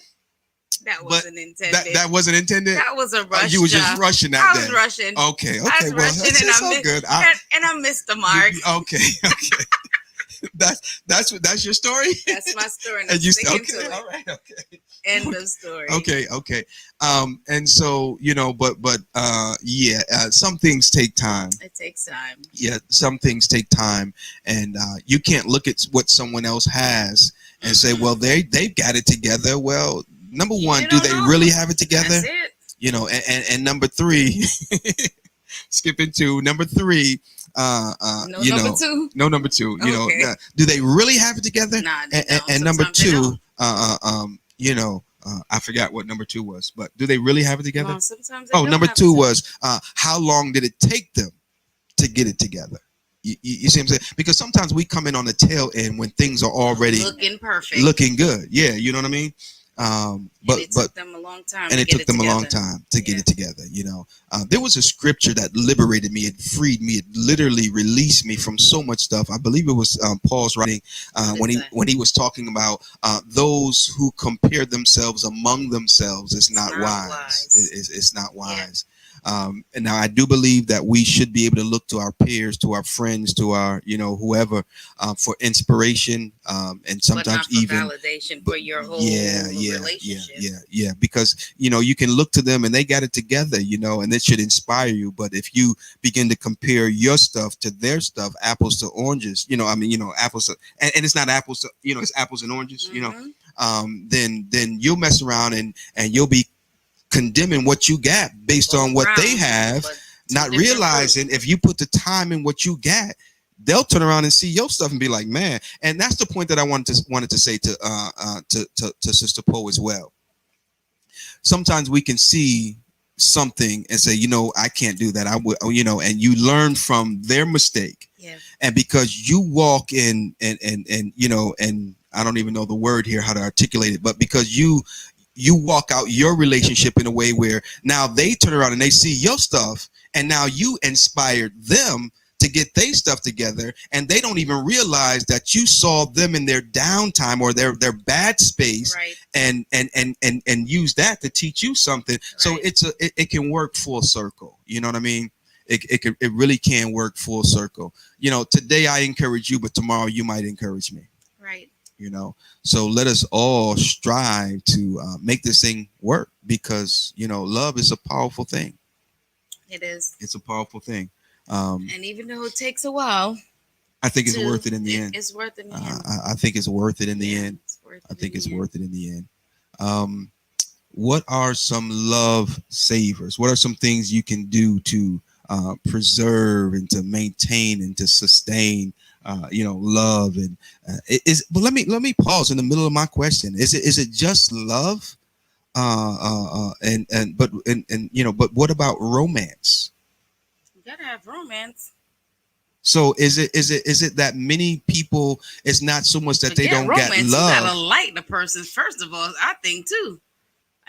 That wasn't intended. That wasn't intended? That was a rush. You were just rushing that day. I was rushing. Okay. I was well, rushing that's so good. And I missed the mark. Okay. That's your story? That's my story. And you okay, all right, okay. End of story. Okay. And so, some things take time. It takes time. Yeah, some things take time. And you can't look at what someone else has and say, well, they've got it together. Well, number one, do they really have it together? That's it. And number three, skipping to number three, number two. No, number two. Okay. Do they really have it together? Nah, and number two, I forgot what number 2 was, but do they really have it together? No, sometimes they Oh, don't number have 2 it. was how long did it take them to get it together? You see what I'm saying? Because sometimes we come in on the tail end when things are already looking perfect, looking good. Yeah, you know what I mean. But it took them a long time. And to it get took them a long time to get it together. You know, there was a scripture that liberated me. It freed me. It literally released me from so much stuff. I believe it was Paul's writing when he was talking about those who compare themselves among themselves. It's not wise. It's not wise. And now I do believe that we should be able to look to our peers, to our friends, to our, whoever, for inspiration, and sometimes even validation for your whole relationship. Yeah. Because, you can look to them and they got it together, and it should inspire you. But if you begin to compare your stuff to their stuff, apples to oranges, apples to, and it's not apples to, it's apples and oranges, then you'll mess around and you'll be condemning what you got based on what they have, not realizing if you put the time in what you got, they'll turn around and see your stuff and be like, man. And that's the point that I wanted to say to Sister Poe as well. Sometimes we can see something and say, I can't do that. I would, and you learn from their mistake. Yeah. And because you walk in and I don't even know the word here, how to articulate it, but because you walk out your relationship in a way where now they turn around and they see your stuff, and now you inspired them to get their stuff together, and they don't even realize that you saw them in their downtime or their bad space, right, and use that to teach you something. Right. So it can work full circle. You know what I mean? It really can work full circle. Today I encourage you, but tomorrow you might encourage me. Right. So let us all strive to make this thing work, because love is a powerful thing. It is. It's a powerful thing. And even though it takes a while, I think it's worth it in the end. It's worth it in the end. I think it's worth it in the end. I think it's worth it in the end. What are some love savers? What are some things you can do to preserve and to maintain and to sustain love? And but let me pause in the middle of my question. Is it just love? But what about romance? You gotta have romance. So is it that many people, it's not so much that they don't romance, get love. You gotta like the person first of all, I think too.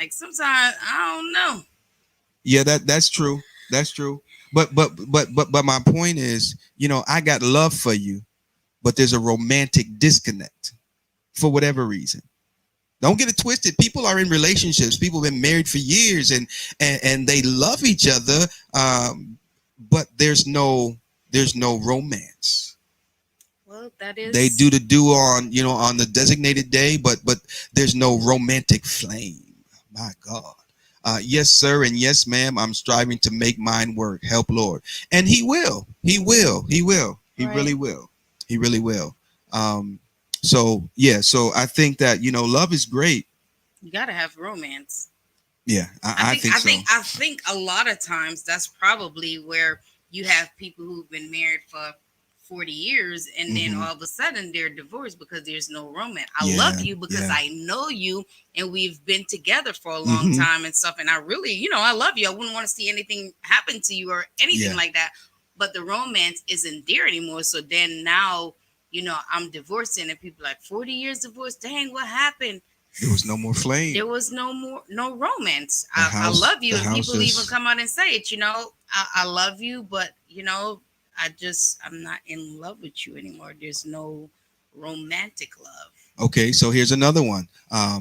Like sometimes I don't know. Yeah, that's true. That's true. But my point is, I got love for you, but there's a romantic disconnect for whatever reason. Don't get it twisted. People are in relationships. People have been married for years and they love each other, but there's no romance. Well, that is. They do on the designated day, but there's no romantic flame. My God. Yes, sir, and yes, ma'am. I'm striving to make mine work. Help, Lord, and He will. He will. He will. He right. really will. He really will. So I think that love is great. You gotta have romance. Yeah, I think so. I think a lot of times that's probably where you have people who've been married for 40 years and then all of a sudden they're divorced because there's no romance. I love you because I know you and we've been together for a long time and stuff. And I really, I love you. I wouldn't want to see anything happen to you or anything like that. But the romance isn't there anymore. So then now, I'm divorcing and people are like 40 years divorced. Dang, what happened? There was no more flame. There was no romance. I love you. And people even come out and say it, I love you, but I'm not in love with you anymore. There's no romantic love. Okay, so here's another one.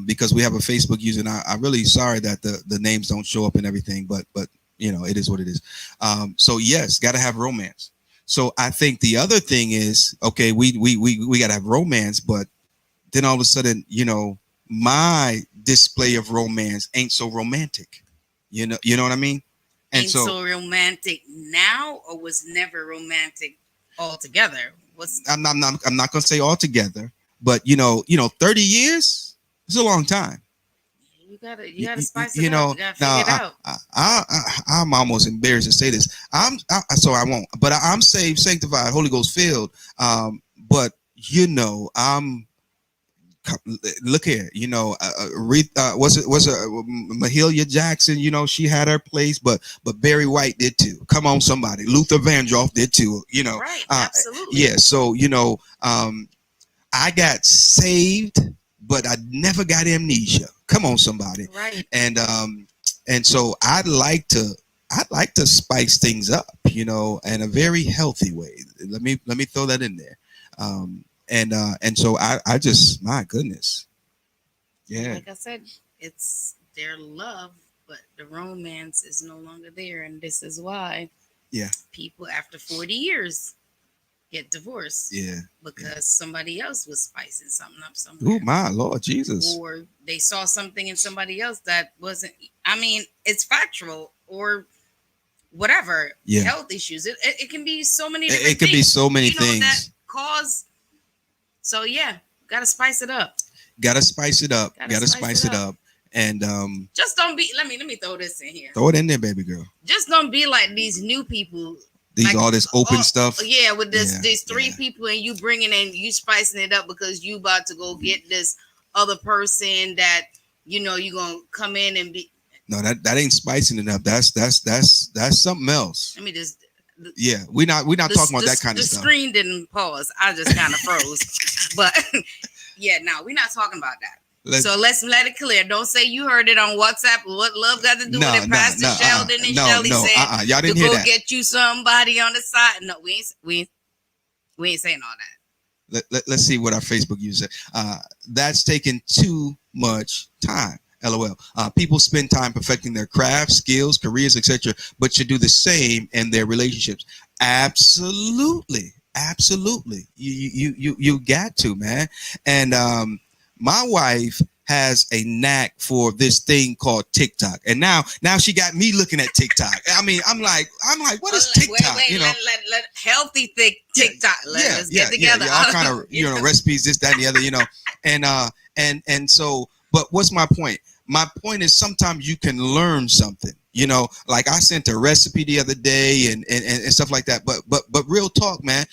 Because we have a Facebook user, and I'm really sorry that the names don't show up and everything, but it is what it is. So yes, got to have romance. So I think the other thing is, okay, we got to have romance, but then all of a sudden, my display of romance ain't so romantic. You know what I mean? And ain't so romantic now, or was never romantic altogether? I'm not gonna say altogether, but 30 years is a long time. You gotta spice it up. You gotta figure it out. I'm almost embarrassed to say this. So I won't. But I'm saved, sanctified, Holy Ghost filled. But I'm look here, was it Mahalia Jackson? She had her place, but Barry White did too. Come on, somebody. Luther Vandross did too. Right, absolutely. Yeah. So I got saved, but I never got amnesia. Come on, somebody. Right. And so I'd like to spice things up, in a very healthy way. Let me throw that in there. And so I just, my goodness. Yeah. Like I said, it's their love, but the romance is no longer there. And this is why people after 40 years get divorced. Yeah. Because somebody else was spicing something up somewhere. Oh, my Lord Jesus. Or they saw something in somebody else that wasn't, it's factual or whatever. Yeah. Health issues. It can be so many different things. It can be so many things. That cause. So yeah, gotta spice it up. Gotta spice it up. And just don't be. Let me throw this in here. Throw it in there, baby girl. Just don't be like these new people. All this open stuff. Yeah, with these three people, and you bringing in, you spicing it up because you about to go get this other person that you gonna come in and be. No, that ain't spicing it up. That's something else. Let me just. Yeah, we're not talking about that kind of stuff. The screen didn't pause. I just kind of froze. But yeah, no, we're not talking about that. So let's let it clear. Don't say you heard it on WhatsApp. What love got to do with it? Pastor Sheldon and Shelly said y'all didn't hear go that. Get you somebody on the side. No, we ain't saying all that. Let's see what our Facebook user. That's taking too much time. LOL. People spend time perfecting their craft, skills, careers, etc., but should do the same in their relationships. Absolutely. You got to, man. And my wife has a knack for this thing called TikTok, and now she got me looking at TikTok. I'm like, what is TikTok? Wait, let healthy TikTok. Let's get together. All kind of recipes, this, that, and the other, and so. But what's my point? My point is sometimes you can learn something, like I sent a recipe the other day and stuff like that. But real talk, man,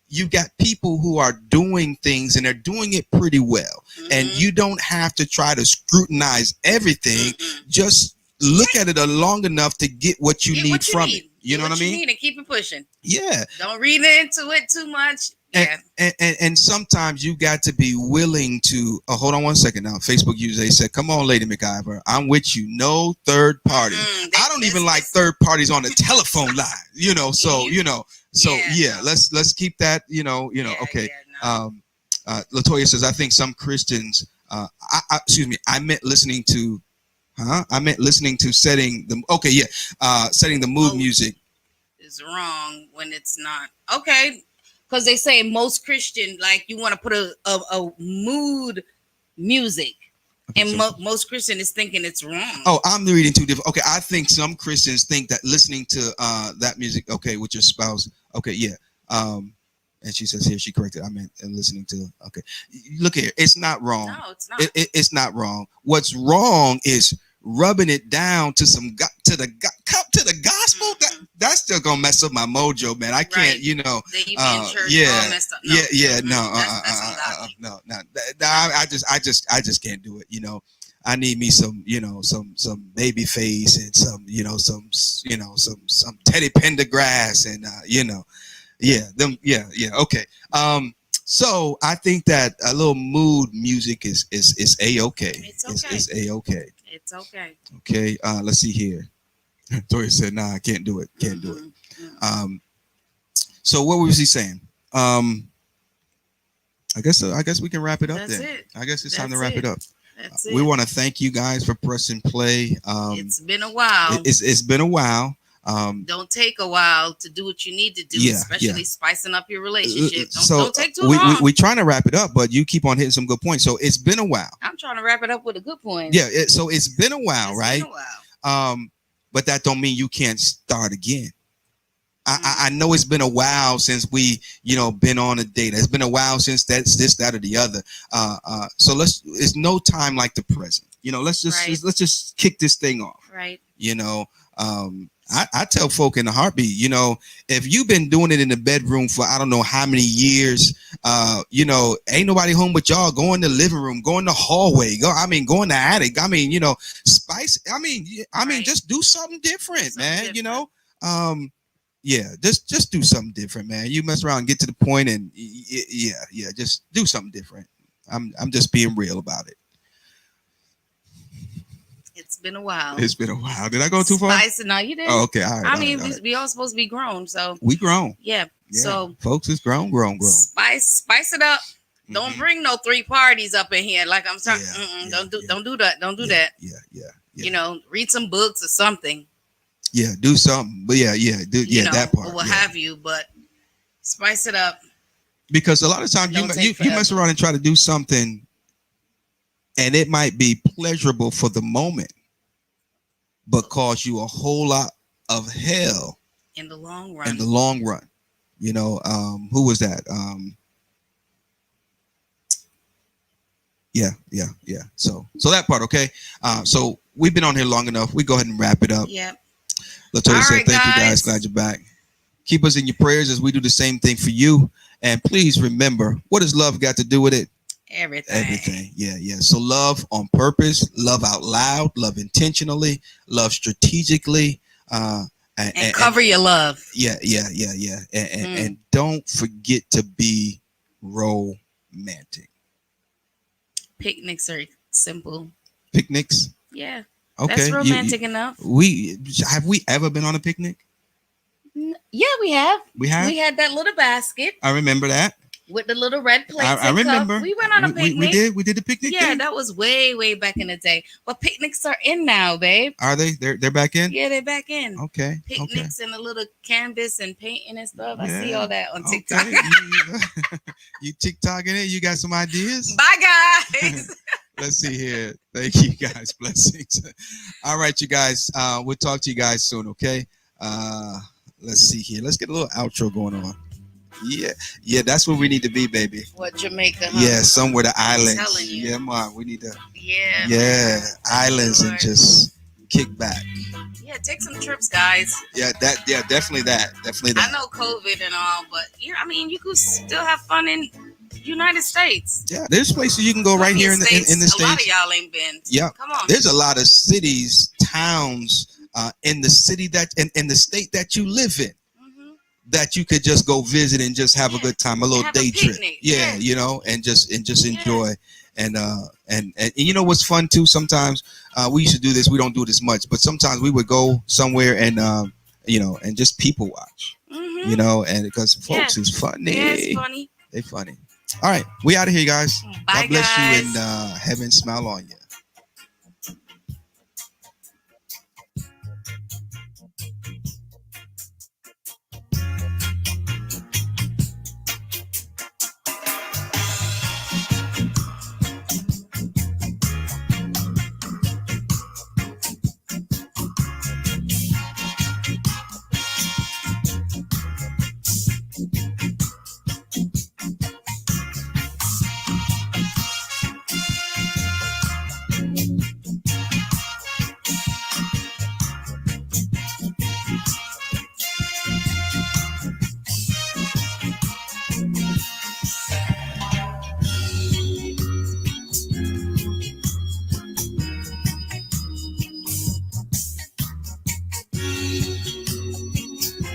you got people who are doing things and they're doing it pretty well. Mm-hmm. And you don't have to try to scrutinize everything. Mm-hmm. Just look at it long enough to get what you need from it. You know what I mean? You need to keep it pushing. Yeah. Don't read into it too much. Yeah. And sometimes you got to be willing to hold on one second now. Facebook user, they said, come on, Lady McIver, I'm with you. No third party. I don't even like third parties on the telephone line, so let's keep that, okay. Yeah, no. Latoya says, I think some Christians, I meant listening to setting the mood music is wrong when it's not. Okay. Because they say most Christian, like you want to put a mood music, and most Christian is thinking it's wrong. Oh, I'm reading too different. Okay, I think some Christians think that listening to that music, okay, with your spouse, okay, yeah. And she says here, she corrected. I meant listening to. Okay, look here, it's not wrong. No, it's not. It's not wrong. What's wrong is rubbing it down to the gospel. That's still gonna mess up my mojo, man. I can't, They even in church all messed up. No. I just can't do it. I need me some, some baby face and some Teddy Pendergrass and okay. So I think that a little mood music is a-okay. It's a-okay. It's okay. Okay. Let's see here. Tori said, "Nah, I can't do it. Can't do it." So what was he saying? I guess we can wrap it up. That's then. it. I guess it's time to wrap it up. That's it. We want to thank you guys for pressing play. It's been a while. It's been a while. Don't take a while to do what you need to do, especially spicing up your relationship. Don't take too long. We're trying to wrap it up, but you keep on hitting some good points. So it's been a while. I'm trying to wrap it up with a good point. Yeah. So it's been a while, right? Been a while. But that don't mean you can't start again. I know it's been a while since we, been on a date. It's been a while since that's this, that, or the other. So it's no time like the present. Let's just kick this thing off. Right. I tell folk in a heartbeat, you know, if you've been doing it in the bedroom for I don't know how many years, you know, ain't nobody home but y'all. Go in the living room, go in the hallway, go in the attic. I mean, you know, spice. I mean, Right. just do something different, man. Different. You know, yeah, just do something different, man. You mess around and get to the point, and yeah, just do something different. I'm just being real about it. It's been a while. It's been a while. Did I go too far? Spice, no, you didn't. Oh, okay. All right. I all mean, right, all right. we all supposed to be grown, so We grown. yeah. Yeah. So folks is grown. spice it up. Don't bring no 3 parties up in here. Like I'm sorry. Don't do that. Don't do that. Yeah. You know, read some books or something. Yeah, do something. But yeah, do You know, that part. or what yeah. have you, but spice it up. Because a lot of times you mess around and try to do something, and it might be pleasurable for the moment, but cause you a whole lot of hell in the long run. In the long run. You know, who was that? Yeah. So that part, okay. So we've been on here long enough. We go ahead and wrap it up. Yeah. Latoya said, thank you guys. Glad you're back. Keep us in your prayers as we do the same thing for you. And please remember, what does love got to do with it? Everything. Yeah. So love on purpose, love out loud, love intentionally, love strategically, and cover your love. Yeah. And don't forget to be romantic. Picnics are simple. Picnics? Yeah. Okay. That's romantic enough. Have we ever been on a picnic? Yeah, we have. We have? We had that little basket. I remember that. With the little red plates. I remember. Cup. We went on a picnic. We did the picnic. Yeah, that was way back in the day. But picnics are in now, babe. Are they? They're back in? Yeah, they're back in. Okay. Picnics and a little canvas and painting and stuff. I see all that on TikTok. Okay. You TikToking it? You got some ideas? Bye, guys. Let's see here. Thank you, guys. Blessings. All right, you guys. We'll talk to you guys soon, okay? Let's see here. Let's get a little outro going on. Yeah, that's where we need to be, baby. What, Jamaica? Huh? Yeah, somewhere the islands. I'm telling you. Yeah, man, we need to. Yeah. Islands and just kick back. Yeah, take some trips, guys. Yeah, definitely that. I know COVID and all, but I mean, you could still have fun in United States. Yeah, there's places you can go right here in the States. A lot of y'all ain't been. Yeah, come on. There's a lot of cities, towns, in the city in the state that you live in. That you could just go visit and just have a good time, a little day trip. Yeah, you know, and just enjoy. And you know what's fun too? Sometimes we used to do this. We don't do this much, but sometimes we would go somewhere and you know, and just people watch. You know, and because folks is funny. Yeah, it's funny. They funny. All right, we out of here, guys. Bye, God bless guys. you and heaven smile on you.